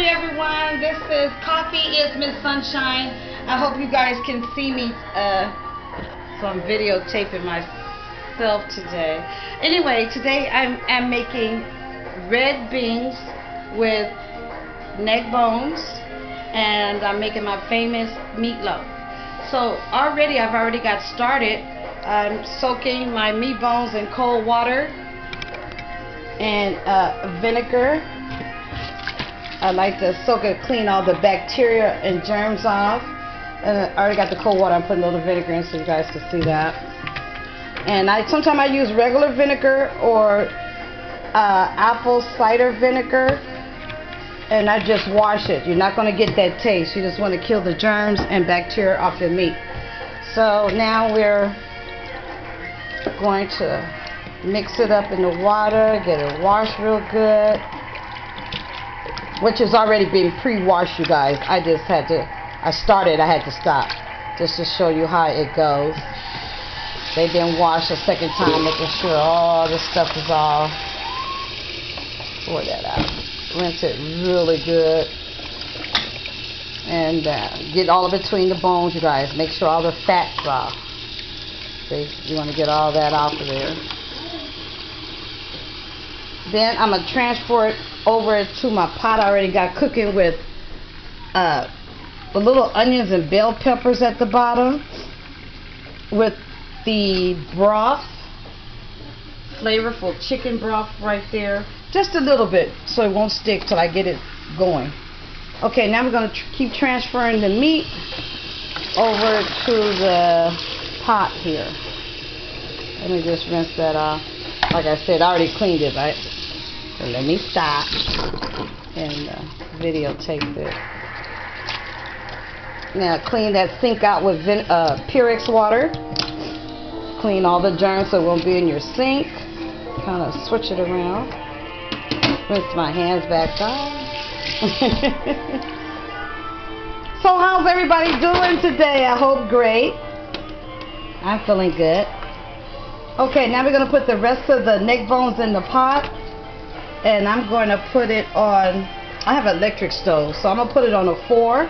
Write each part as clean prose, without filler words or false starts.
everyone. This is Coffee is Miss Sunshine. I hope you guys can see me. So I'm videotaping myself today. Anyway, today I'm making red beans with neck bones, and I'm making my famous meatloaf. So I've already got started. I'm soaking my meat bones in cold water and vinegar. I like to soak it, clean all the bacteria and germs off. And I already got the cold water. I'm putting a little vinegar in so you guys can see that. And sometimes I use regular vinegar or apple cider vinegar, and I just wash it. You're not going to get that taste. You just want to kill the germs and bacteria off your meat. So now we're going to mix it up in the water, get it washed real good, which has already been pre-washed, you guys. I had to stop just to show you how it goes. They've been washed a second time, making sure all this stuff is all. Pour that out. Rinse it really good, and get all of between the bones, you guys. Make sure all the fat's off. See, you want to get all that off of there. Then I'm gonna transfer it over to my pot I already got cooking with the little onions and bell peppers at the bottom, with the broth, flavorful chicken broth right there. Just a little bit so it won't stick till I get it going. Okay, now we're going to keep transferring the meat over to the pot here. Let me just rinse that off. Like I said, I already cleaned it, right? So let me stop and videotape this. Now clean that sink out with Pyrex water. Clean all the germs so it won't be in your sink. Kind of switch it around. Rinse my hands back on. So how's everybody doing today? I hope great. I'm feeling good. Okay, now we're going to put the rest of the neck bones in the pot. And I'm going to put it on, I have an electric stove, so I'm going to put it on a 4.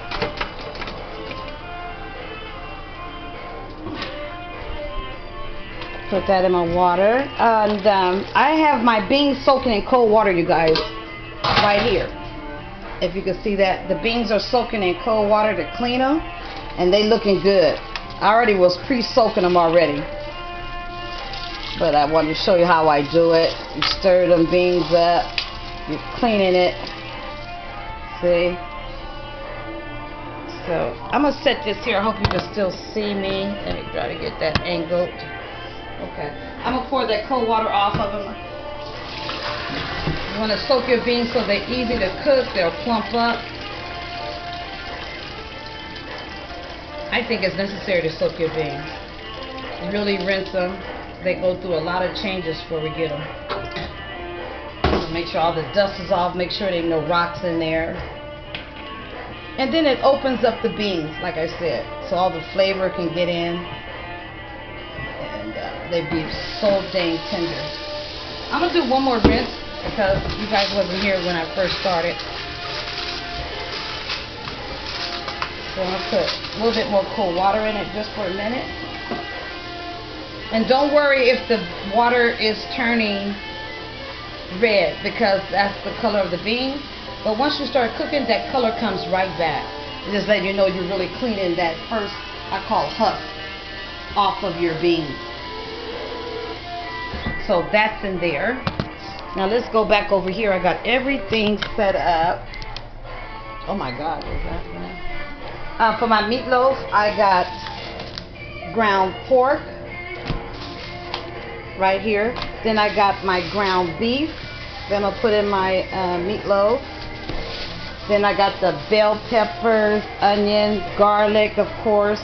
Put that in my water. And I have my beans soaking in cold water, you guys, right here. If you can see that, the beans are soaking in cold water to clean them, and they looking good. I already was pre-soaking them already, but I wanted to show you how I do it. You stir them beans up, you're cleaning it. See? So I'm gonna set this here. I hope you can still see me. Let me try to get that angled. Okay, I'm gonna pour that cold water off of them. You want to soak your beans so they're easy to cook. They'll plump up. I think it's necessary to soak your beans. Really rinse them. They go through a lot of changes before we get them. Make sure all the dust is off. Make sure there ain't no rocks in there. And then it opens up the beans, like I said, so all the flavor can get in. They'd be so dang tender. I'm going to do one more rinse because you guys wasn't here when I first started. So I'm going to put a little bit more cold water in it just for a minute. And don't worry if the water is turning red, because that's the color of the beans. But once you start cooking, that color comes right back. Just letting you know you're really cleaning that first, I call husk, off of your beans. So that's in there. Now let's go back over here. I got everything set up. Oh my God, what is that? For my meatloaf, I got ground pork right here. Then I got my ground beef. Then I'll put in my meatloaf. Then I got the bell peppers, onions, garlic, of course.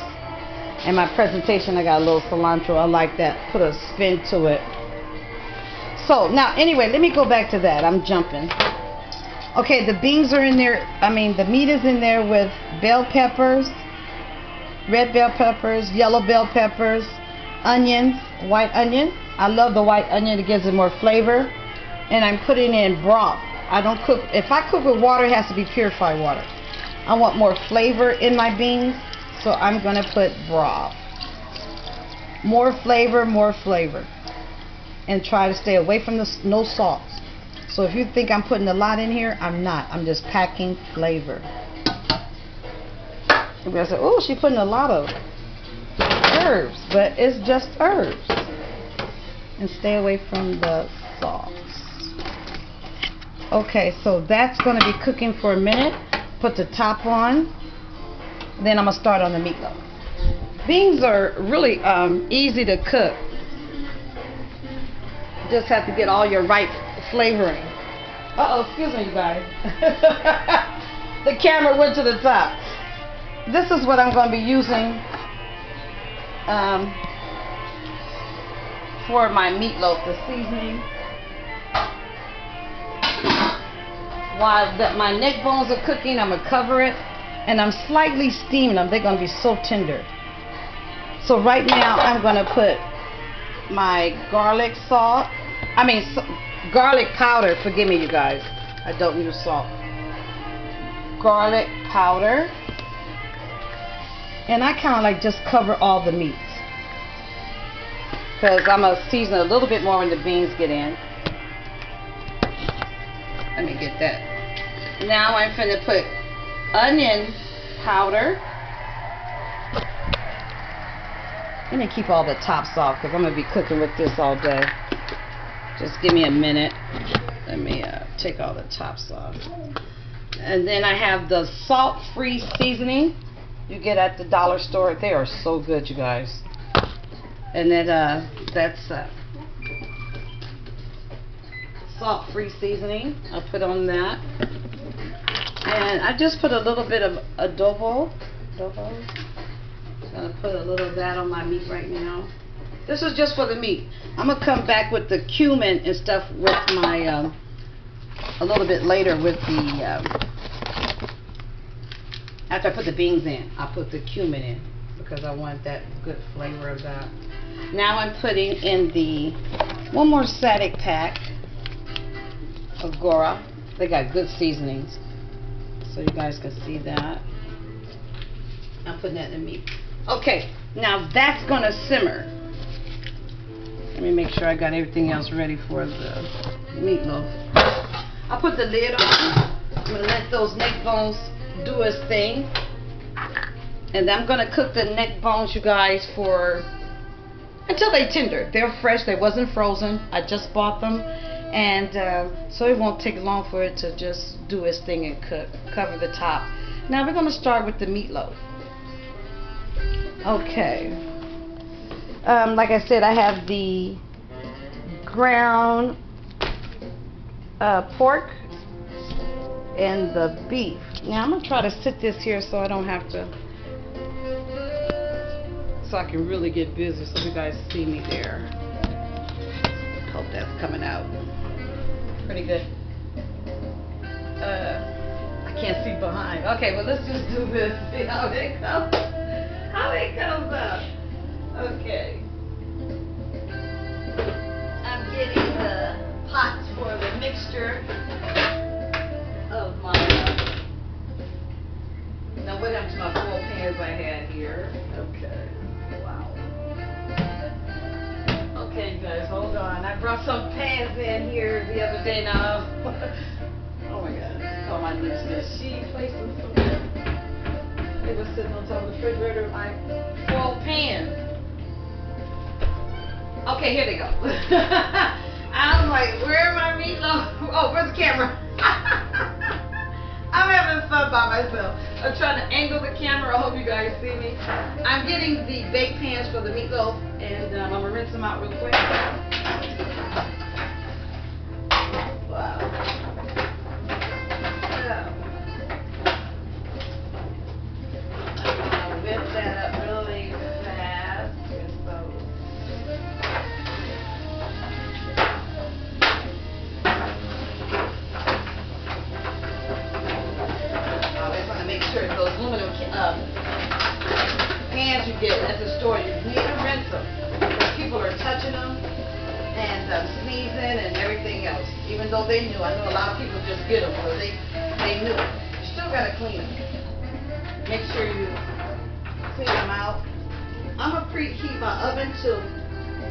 And my presentation, I got a little cilantro. I like that. Put a spin to it. So now, anyway, let me go back to that. I'm jumping. Okay, the beans are in there. The meat is in there with bell peppers, red bell peppers, yellow bell peppers, onions, white onion. I love the white onion. It gives it more flavor. And I'm putting in broth. I don't cook. If I cook with water, it has to be purified water. I want more flavor in my beans, so I'm gonna put broth. More flavor, and try to stay away from the no salt. So if you think I'm putting a lot in here, I'm not. I'm just packing flavor. Everybody say, "Oh, she's putting a lot of herbs," but it's just herbs. And stay away from the sauce. Okay, so that's going to be cooking for a minute. Put the top on. Then I'm going to start on the meatloaf. Beans are really easy to cook. Just have to get all your right flavoring. Uh-oh, excuse me, you guys. The camera went to the top. This is what I'm going to be using for my meatloaf, the seasoning. While my neck bones are cooking, I'm going to cover it, and I'm slightly steaming them. They're going to be so tender. So right now, I'm going to put my garlic salt. Garlic powder. Forgive me, you guys. I don't use salt. Garlic powder. And I kind of like just cover all the meats, because I'm going to season a little bit more when the beans get in. Let me get that. Now I'm going to put onion powder. Let me keep all the tops off, because I'm going to be cooking with this all day. Just give me a minute. Let me take all the tops off. And then I have the salt-free seasoning you get at the dollar store. They are so good, you guys. And then that's salt-free seasoning. I'll put on that. And I just put a little bit of adobo. I'm going to put a little of that on my meat right now. This is just for the meat. I'm going to come back with the cumin and stuff with my, a little bit later with the, after I put the beans in, I'll put the cumin in, because I want that good flavor of that. Now I'm putting in the one more static pack of Goya. They got good seasonings, so you guys can see that. I'm putting that in the meat. Okay, now that's going to simmer. Let me make sure I got everything else ready for the meatloaf. I'll put the lid on. I'm going to let those neck bones do its thing. And I'm going to cook the neck bones, you guys, for until they tender. They're fresh. They wasn't frozen. I just bought them. And so it won't take long for it to just do its thing and cook. Cover the top. Now we're going to start with the meatloaf. Okay. Like I said, I have the ground pork and the beef. Now I'm going to try to sit this here so I don't have to, so I can really get busy so you guys see me there. Hope that's coming out pretty good. I can't see behind. Okay, well let's just do this. See how it comes. How it comes out. Okay. I'm getting the pots for the mixture of my. Now what happened to my 4 pans I had here? Okay. Wow. Okay, you guys, hold on. I brought some pans in here the other day now. Oh my God. Oh, my niece said she placed them somewhere. They were sitting on top of the refrigerator, like 12 pans. Okay, here they go. I'm like, where are my meatloaf? Oh, where's the camera? I'm having fun by myself. I'm trying to angle the camera. I hope you guys see me. I'm getting the bake pans for the meatloaf, and I'm going to rinse them out real quick. Wow. Whip that up really fast. Always want to make sure those aluminum pans you get at the store, you need to rinse them, because people are touching them and season and everything else. Even though they knew, I know a lot of people just get them, so they knew. You still gotta clean them. Make sure you clean them out. I'm gonna preheat my oven to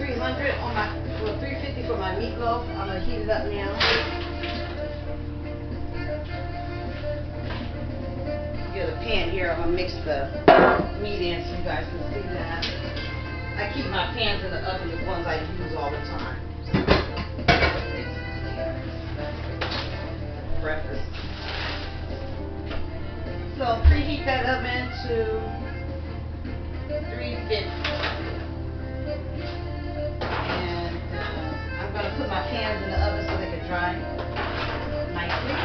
300 on my, well, 350 for my meatloaf. I'm gonna heat it up now. Get a pan here. I'm gonna mix the meat in so you guys can see that. I keep my pans in the oven, the ones I use all the time. Breakfast. So preheat that oven to 350. And I'm going to put my pans in the oven so they can dry nicely.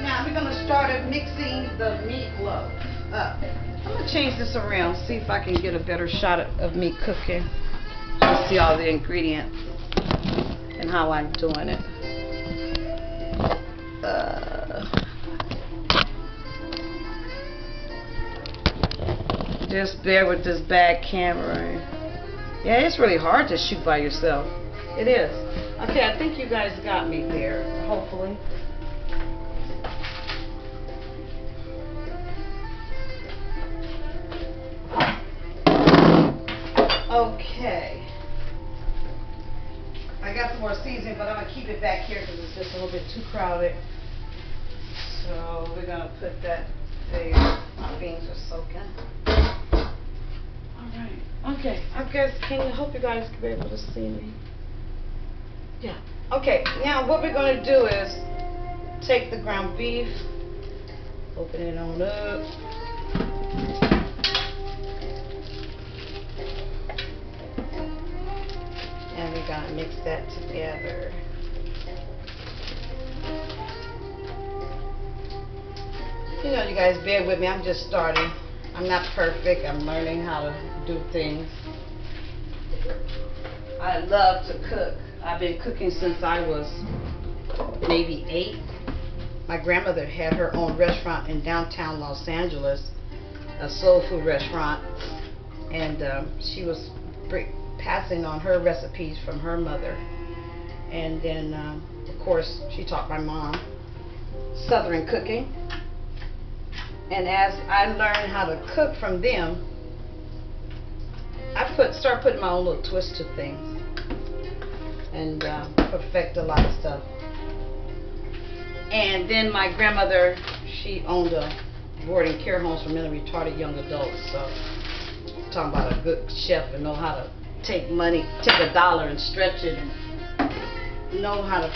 Now we're going to start mixing the meatloaf up. I'm going to change this around, see if I can get a better shot of me cooking. You see all the ingredients and how I'm doing it. Just bear with this bad camera. Yeah, it's really hard to shoot by yourself. It is. Okay, I think you guys got me there, hopefully. Okay. I got some more seasoning, but I'm going to keep it back here because it's just a little bit too crowded. So we're going to put that there. My beans are soaking. Alright. Okay. I hope you guys can be able to see me. Yeah. Okay. Now what we're going to do is take the ground beef, open it on up. And we're going to mix that together. You know, you guys bear with me. I'm just starting. I'm not perfect. I'm learning how to do things. I love to cook. I've been cooking since I was maybe 8. My grandmother had her own restaurant in downtown Los Angeles, a soul food restaurant, and she was passing on her recipes from her mother. And then, of course, she taught my mom Southern cooking. And as I learned how to cook from them, I start putting my own little twist to things and perfect a lot of stuff. And then my grandmother, she owned a boarding care homes for mentally retarded young adults. So, talking about a good chef and know how to take money, take $1 and stretch it and know how to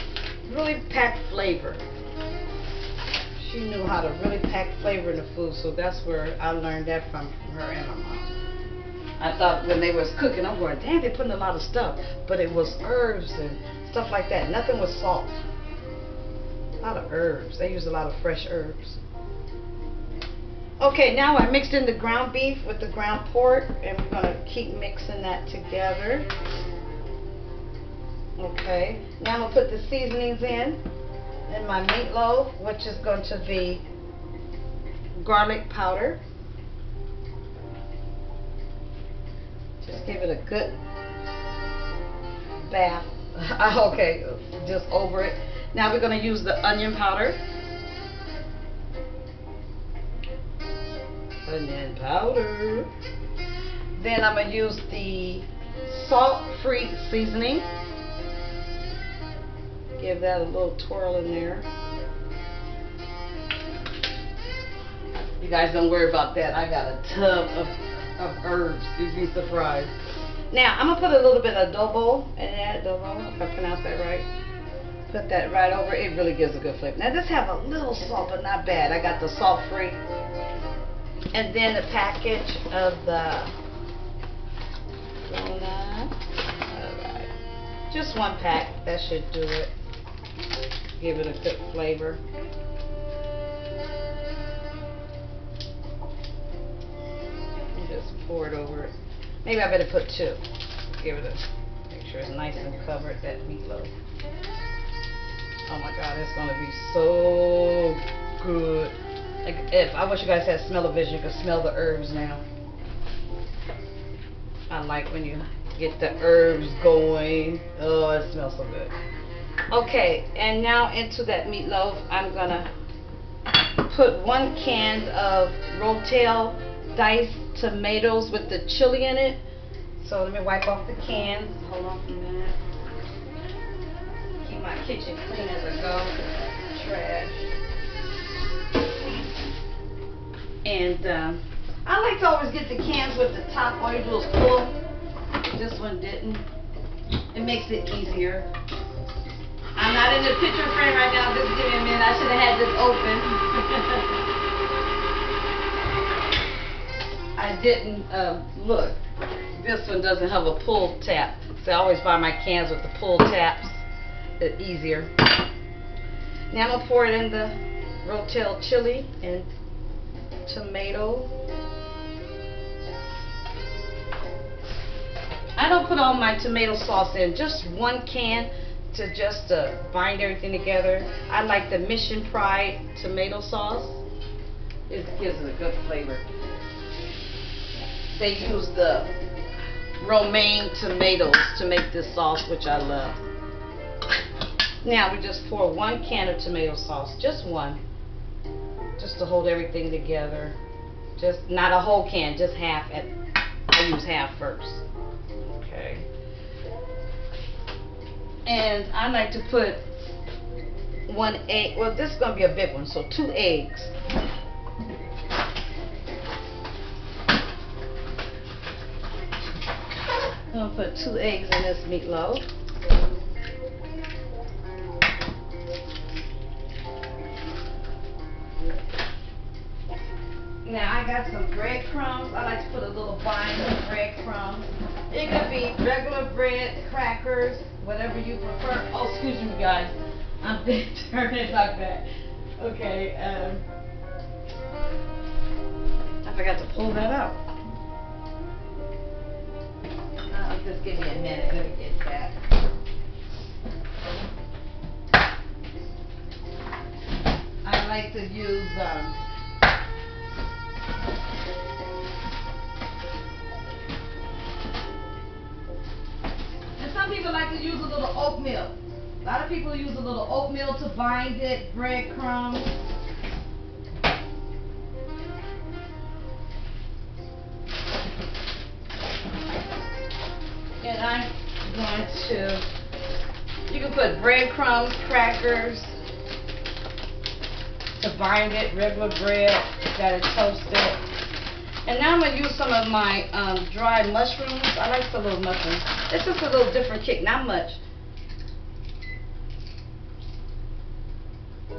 really pack flavor. She knew how to really pack flavor in the food, so that's where I learned that from her and my mom. I thought when they was cooking, I'm going, damn, they're putting a lot of stuff, but it was herbs and stuff like that. Nothing was salt. A lot of herbs. They used a lot of fresh herbs. Okay, now I mixed in the ground beef with the ground pork, and we're going to keep mixing that together. Okay, now I'm going to put the seasonings in my meatloaf, which is going to be garlic powder. Just give it a good bath. Okay, just over it. Now we're going to use the onion powder. Onion powder. Then I'm going to use the salt-free seasoning. Give that a little twirl in there. You guys don't worry about that. I got a tub of herbs. You'd be surprised. Now, I'm going to put a little bit of adobo in that. Adobo, if I pronounce that right. Put that right over. It really gives a good flavor. Now, this have a little salt, but not bad. I got the salt-free. And then a package of the donut. Alright. Just one pack. That should do it. Give it a good flavor. And just pour it over it. Maybe I better put 2. Give it a, make sure it's nice and covered, that meatloaf. Oh my God, it's gonna be so good. If I wish you guys had smell-o-vision, you could smell the herbs now. I like when you Get the herbs going. Oh, it smells so good. Okay, and now into that meatloaf, I'm gonna put 1 can of rotel diced tomatoes with the chili in it. So let me wipe off the cans. Hold on a minute. Keep my kitchen clean as I go. Trash. And I like to always get the cans with the top oils full. This one didn't. It makes it easier. I'm not in the picture frame right now. Just give me a minute. I should have had this open. I didn't look. This one doesn't have a pull tap. So I always buy my cans with the pull taps. It's easier. Now I'm gonna pour it in the rotel chili and tomato. I don't put all my tomato sauce in, just 1 can to just bind everything together. I like the Mission Pride tomato sauce. It gives it a good flavor. They use the romaine tomatoes to make this sauce, which I love. Now we just pour 1 can of tomato sauce, just 1, just to hold everything together. Just not a whole can, just half. I use half first. Okay. And I like to put 1 egg. Well, this is gonna be a big one, so 2 eggs. I'm gonna put 2 eggs in this meatloaf. Now I got some breadcrumbs. I like to put a little bind of breadcrumbs. It could be regular bread, crackers, whatever you prefer. Oh, excuse me, guys. I'm turning it like that. Okay. I forgot to pull that out. Just give me a minute. Let me get that. I like to use and some people like to use a little oatmeal. A lot of people use a little oatmeal to bind it, breadcrumbs. And I'm going to, you can put breadcrumbs, crackers to bind it, regular bread, got it toasted. And now I'm going to use some of my dried mushrooms. I like the little mushrooms. It's just a little different kick, not much.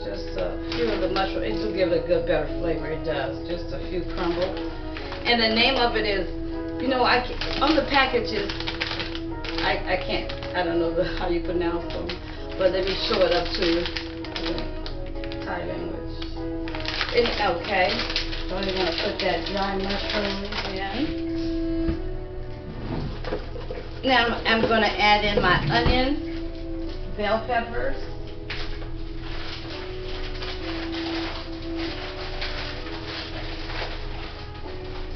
Just a few of the mushrooms. It do give it a good, better flavor. It does. Just a few crumbled. And the name of it is, you know, on the packages, I can't, I don't know how you pronounce them, but let me show it up to you. Thai language. Okay, so I'm going to put that dry mushroom in. Now I'm going to add in my onions, bell peppers.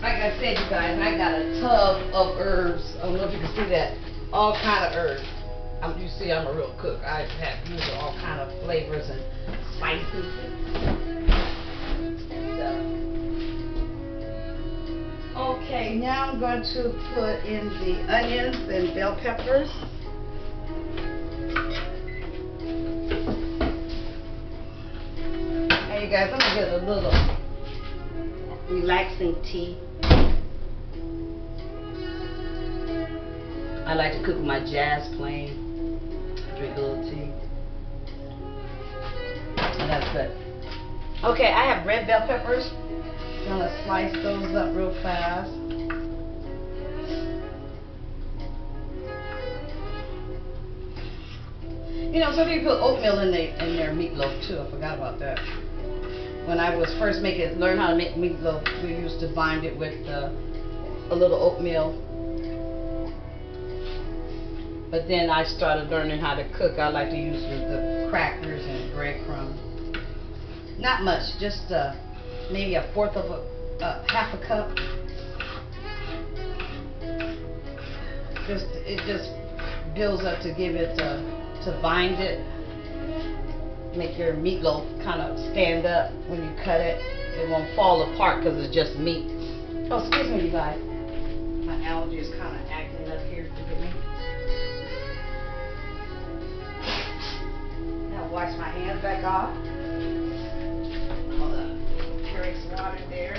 Like I said, you guys, I got a tub of herbs. I don't know if you can see that. All kind of herbs. You see, I'm a real cook. I have used all kind of flavors and spices and stuff. Okay, now I'm going to put in the onions and bell peppers. Hey, you guys, I'm gonna get a little relaxing tea. I like to cook with my jazz playing, drink a little tea. And that's good. Okay, I have red bell peppers. I'm gonna slice those up real fast. You know, some people put oatmeal in their meatloaf too. I forgot about that. When I was first learn how to make meatloaf, we used to bind it with a little oatmeal. But then I started learning how to cook. I like to use the crackers and breadcrumbs. Not much, just maybe a fourth of half a cup. it just builds up to give it to bind it. Make your meatloaf kind of stand up when you cut it. It won't fall apart because it's just meat. Oh, excuse me, you guys. My allergy is kind of acting up here. Forgive me. Now wash my hands back off. Hold up. Carry some water there.